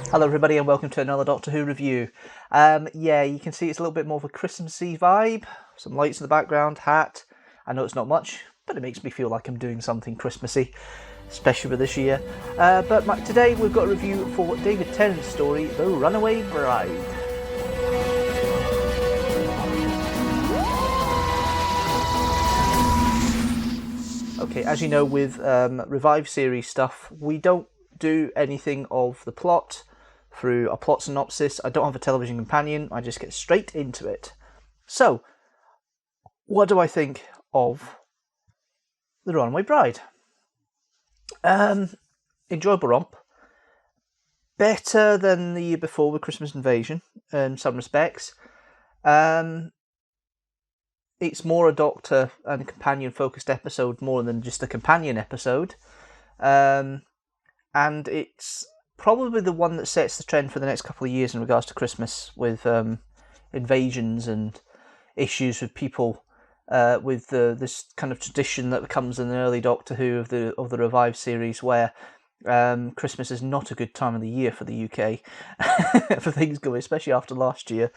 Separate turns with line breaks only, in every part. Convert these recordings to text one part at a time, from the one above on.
Hello everybody and welcome to another Doctor Who review. Yeah, you can see it's a little bit more of a Christmassy vibe. Some lights in the background, hat. I know it's not much, but it makes me feel like I'm doing something Christmassy, especially for this year. Today we've got a review for David Tennant's story, The Runaway Bride. Okay, as you know, with Revive series stuff, we don't do anything of the plot through a plot synopsis. I don't have a television companion, I just get straight into it. So, what do I think of The Runaway Bride? Enjoyable romp. Better than the year before with Christmas Invasion, in some respects. It's more a Doctor and companion focused episode more than just a companion episode. And it's probably the one that sets the trend for the next couple of years in regards to Christmas, with invasions and issues with people, with this kind of tradition that comes in the early Doctor Who of the Revive series, where Christmas is not a good time of the year for the UK for things going, especially after last year.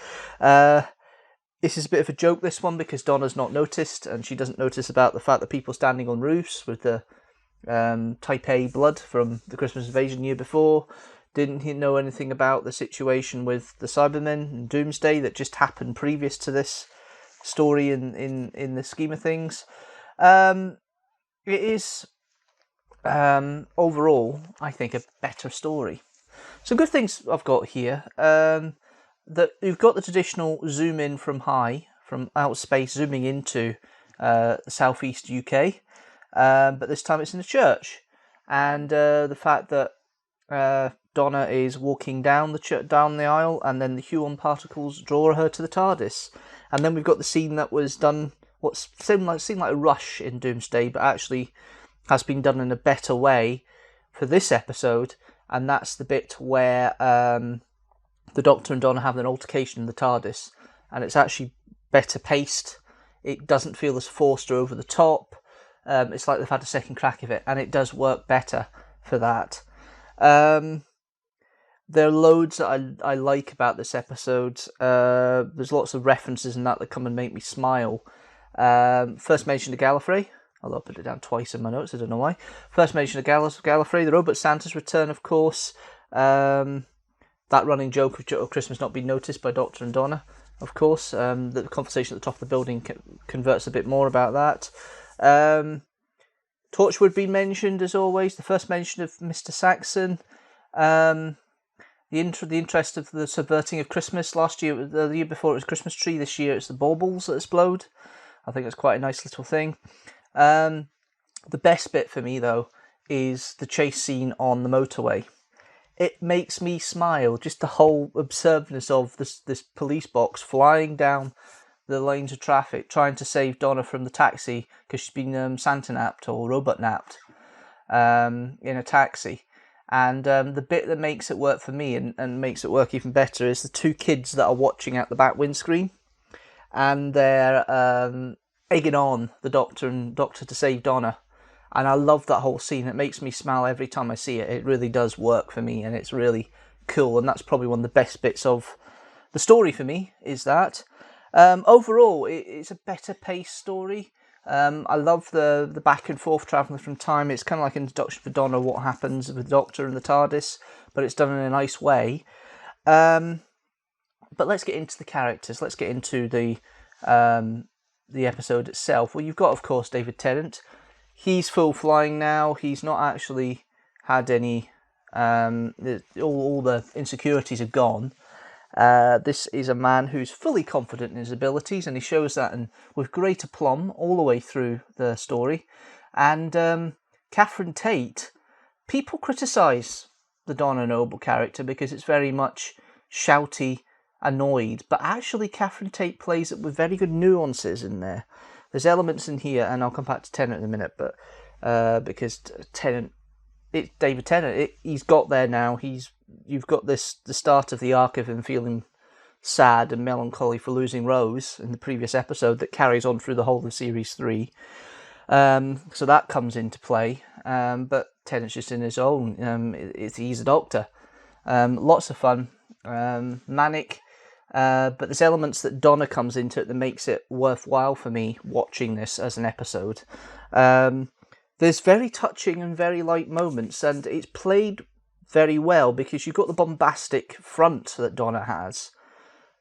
This is a bit of a joke, this one, because Donna's not noticed, and she doesn't notice about the fact that people standing on roofs with the Tate blood from the Christmas Invasion year before. Didn't know anything about the situation with the Cybermen and Doomsday that just happened previous to this story in the scheme of things. It is overall, I think, a better story. Some good things I've got here. That you've got the traditional zoom in from high, from outer space, zooming into southeast UK. But this time it's in a church, and the fact that Donna is walking down the aisle, and then the Huon particles draw her to the Tardis, and then we've got the scene that was done, what seemed like a rush in Doomsday, but actually has been done in a better way for this episode, and that's the bit where the Doctor and Donna have an altercation in the TARDIS, and it's actually better paced. It doesn't feel as forced or over the top. It's like they've had a second crack of it, and it does work better for that. There are loads that I like about this episode. There's lots of references in that come and make me smile. First mention of Gallifrey, although I put it down twice in my notes, I don't know why. First mention of Gallifrey, the Robot Santa's return, of course. That running joke of Christmas not being noticed by Doctor and Donna, of course. The conversation at the top of the building converts a bit more about that. Torchwood being mentioned, as always. The first mention of Mr. Saxon. The interest of the subverting of Christmas. Last year, the year before, it was Christmas tree. This year, it's the baubles that explode. I think it's quite a nice little thing. The best bit for me, though, is the chase scene on the motorway. It makes me smile, just the whole absurdness of this police box flying down the lanes of traffic, trying to save Donna from the taxi because she's been Santa napped or robot napped in a taxi. And the bit that makes it work for me and makes it work even better is the two kids that are watching out the back windscreen, and they're egging on the Doctor to save Donna. And I love that whole scene. It makes me smile every time I see it. It really does work for me, and it's really cool. And that's probably one of the best bits of the story for me, is that. Overall, it's a better paced story. I love the back and forth travelling from time. It's kind of like an introduction for Donna, what happens with the Doctor and the TARDIS, but it's done in a nice way. But let's get into the characters. Let's get into the episode itself. Well, you've got, of course, David Tennant. He's full flying now. He's not actually had any... all the insecurities are gone. This is a man who's fully confident in his abilities, and he shows that with great aplomb all the way through the story. And Catherine Tate, people criticise the Donna Noble character because it's very much shouty, annoyed, but actually Catherine Tate plays it with very good nuances in there. There's elements in here, and I'll come back to Tennant in a minute, but because David Tennant, he's got there now. You've got the start of the arc of him feeling sad and melancholy for losing Rose in the previous episode that carries on through the whole of Series 3. So that comes into play, but Tennant's just in his own. He's a doctor, Lots of fun, manic, but there's elements that Donna comes into it that makes it worthwhile for me watching this as an episode. There's very touching and very light moments, and it's played very well because you've got the bombastic front that Donna has.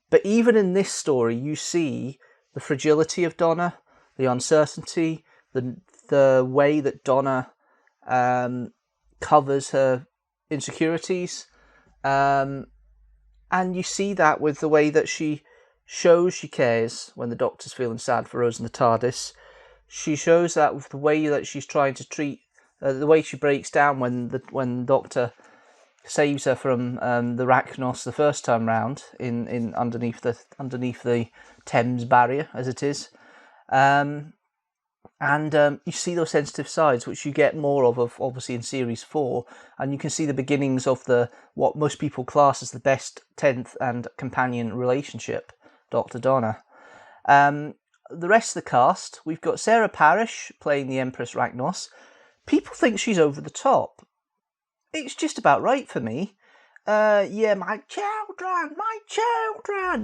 But even in this story, you see the fragility of Donna, the uncertainty, the way that Donna covers her insecurities. And you see that with the way that she shows she cares when the Doctor's feeling sad for Rose and the TARDIS. She shows that with the way that she's trying to treat, the way she breaks down when the Doctor saves her from the Rachnos the first time round in underneath the Thames barrier as it is, and you see those sensitive sides which you get more of obviously in series 4, and you can see the beginnings of what most people class as the best 10th and companion relationship, Dr. Donna. The rest of the cast, we've got Sarah Parish playing the Empress Rachnos. People think she's over the top. It's just about right for me. Yeah, my children.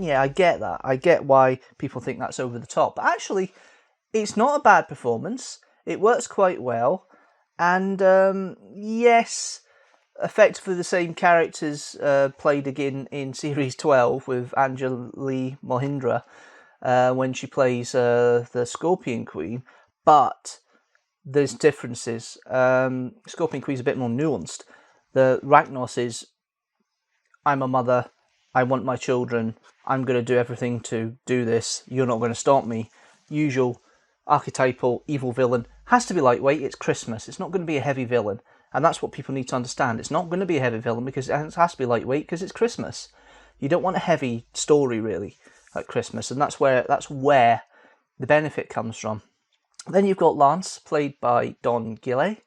Yeah, I get that. I get why people think that's over the top. But actually, it's not a bad performance. It works quite well. And yes, effectively the same characters played again in Series 12 with Anjali Mohindra when she plays the Scorpion Queen. But there's differences. Scorpion Queen's a bit more nuanced. The Rachnos is, I'm a mother, I want my children, I'm going to do everything to do this, you're not going to stop me. Usual, archetypal, evil villain. Has to be lightweight, it's Christmas, it's not going to be a heavy villain. And that's what people need to understand. It's not going to be a heavy villain because it has to be lightweight because it's Christmas. You don't want a heavy story really at Christmas, and that's where the benefit comes from. Then you've got Lance, played by Don Gillett.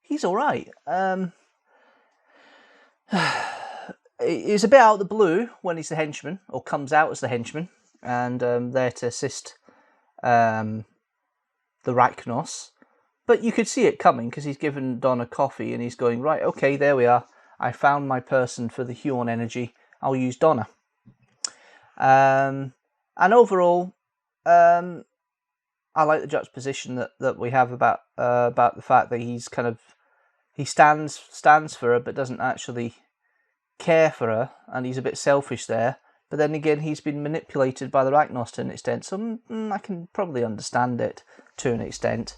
He's all right. He's a bit out of the blue when he's the henchman, or comes out as the henchman, and there to assist the Rachnos. But you could see it coming because he's given Donna coffee and he's going, right, okay, there we are. I found my person for the Huon energy. I'll use Donna. And overall, I like the juxtaposition that we have about the fact that he stands for her but doesn't actually care for her, and he's a bit selfish there. But then again, he's been manipulated by the Rachnos to an extent, so I can probably understand it to an extent.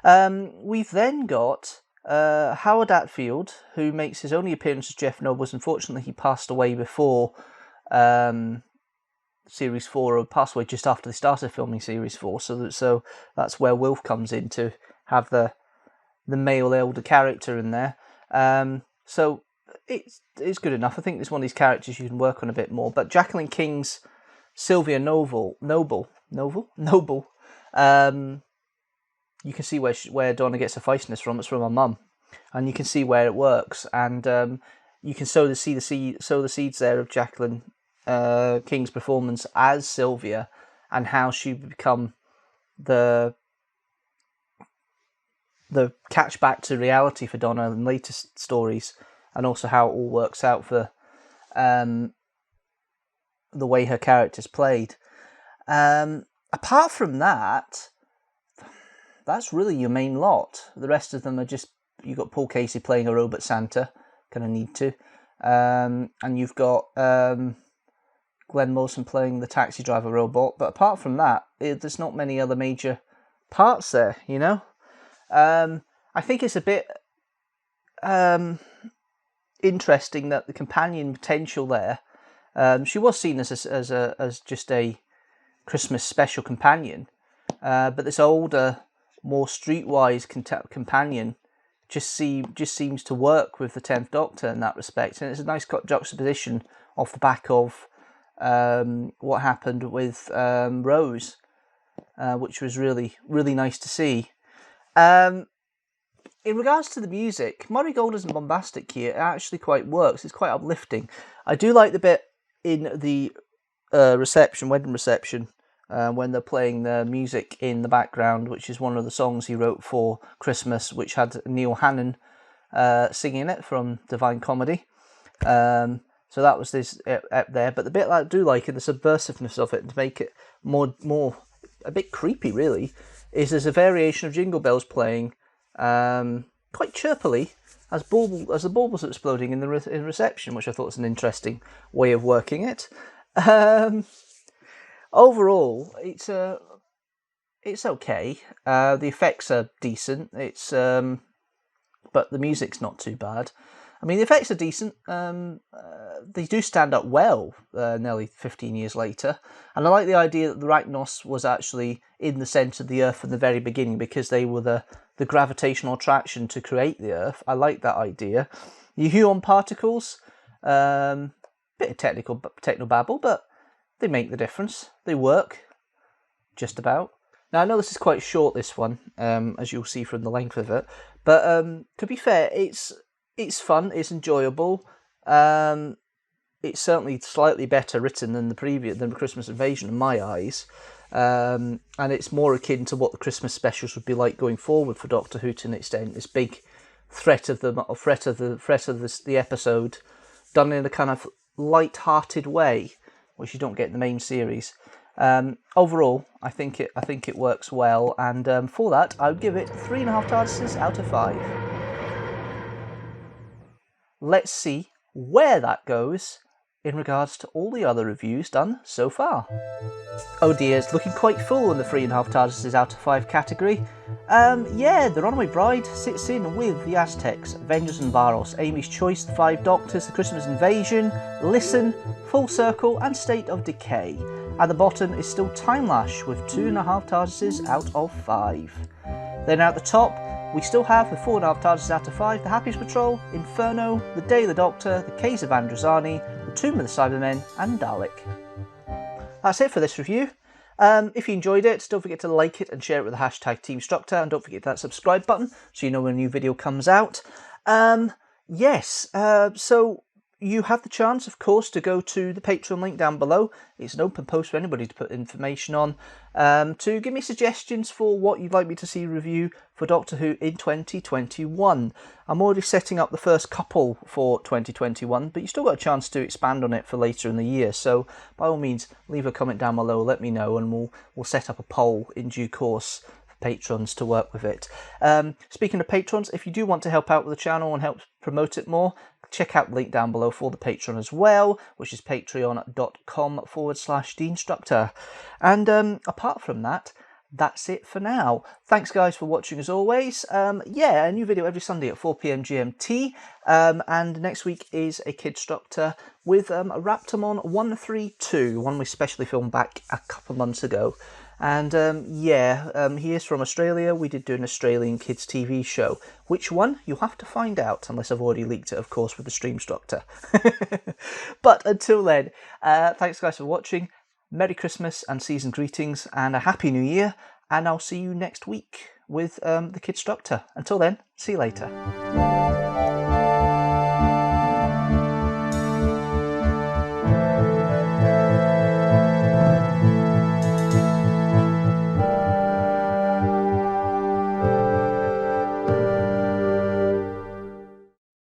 We've then got Howard Atfield, who makes his only appearance as Jeff Nobles. Unfortunately, he passed away before Series 4, or passed away just after they started filming Series 4, so that's where Wilf comes in to have the male elder character in there. So it's good enough. I think it's one of these characters you can work on a bit more. But Jacqueline King's Sylvia Noble, you can see where Donna gets her feistiness from. It's from her mum, and you can see where it works. And you can sow the seeds there of Jacqueline King's performance as Sylvia, and how she become the catch back to reality for Donna in later stories, and also how it all works out for the way her character's played. Apart from that, that's really your main lot. The rest of them are just, you've got Paul Casey playing a robot Santa, kind of need to, and you've got Glenn Wilson playing the taxi driver robot. But apart from that, there's not many other major parts there, you know. I think it's a bit interesting that the companion potential there. She was seen as just a Christmas special companion, but this older, more streetwise companion just seems to work with the 10th Doctor in that respect, and it's a nice juxtaposition off the back of what happened with Rose, which was really, really nice to see. In regards to the music, Murray Gold isn't bombastic here. It actually quite works. It's quite uplifting. I do like the bit in the wedding reception, when they're playing the music in the background, which is one of the songs he wrote for Christmas, which had Neil Hannon singing it from Divine Comedy. So that was this up there. But the bit I do like, and the subversiveness of it, to make it more a bit creepy, really, is there's a variation of Jingle Bells playing quite chirpily as the baubles are exploding in the in reception, which I thought was an interesting way of working it. Overall, it's okay. The effects are decent. But the music's not too bad. I mean, the effects are decent. They do stand up well, nearly 15 years later. And I like the idea that the Arachnos was actually in the centre of the Earth from the very beginning, because they were the gravitational attraction to create the Earth. I like that idea. The Huon particles, bit of technobabble, but they make the difference. They work, just about. Now, I know this is quite short, this one, as you'll see from the length of it. But to be fair, it's fun, it's enjoyable. It's certainly slightly better written than the Christmas Invasion in my eyes. And it's more akin to what the Christmas specials would be like going forward for Doctor Who to an extent. This big threat of the episode done in a kind of light-hearted way, which you don't get in the main series. Overall, I think it works well, and for that, I would give it 3.5 TARDISes out of 5. Let's see where that goes in regards to all the other reviews done so far. Oh dear, it's looking quite full in the 3.5 TARDISes out of 5 category. Yeah, The Runaway Bride sits in with The Aztecs, Avengers and Varos, Amy's Choice, The Five Doctors, The Christmas Invasion, Listen, Full Circle and State of Decay. At the bottom is still Time Lash with 2.5 TARDISes out of 5. Then at the top, we still have the 4.5 TARDISes out of 5, The Happiness Patrol, Inferno, The Day of the Doctor, The Case of Androzani, The Tomb of the Cybermen and Dalek. That's it for this review. If you enjoyed it, don't forget to like it and share it with the hashtag teamstructor, and don't forget that subscribe button so you know when a new video comes out. So you have the chance, of course, to go to the Patreon link down below. It's an open post for anybody to put information on, to give me suggestions for what you'd like me to see review for Doctor Who in 2021. I'm already setting up the first couple for 2021, but you've still got a chance to expand on it for later in the year. So by all means, leave a comment down below, let me know, and we'll set up a poll in due course for patrons to work with it. Speaking of patrons, if you do want to help out with the channel and help promote it more, check out the link down below for the Patreon as well, which is patreon.com/Deanstructor. And apart from that, that's it for now. Thanks guys for watching as always. A new video every Sunday at 4 PM GMT. And next week is a Kidstructor with a Raptormon 132, one we specially filmed back a couple months ago. And he is from Australia. We did do an Australian kids TV show. Which one? You'll have to find out, unless I've already leaked it, of course, with the Streamstructor. But until then, thanks guys for watching. Merry Christmas and season greetings, and a Happy New Year. And I'll see you next week with the Kidstructor. Until then, see you later.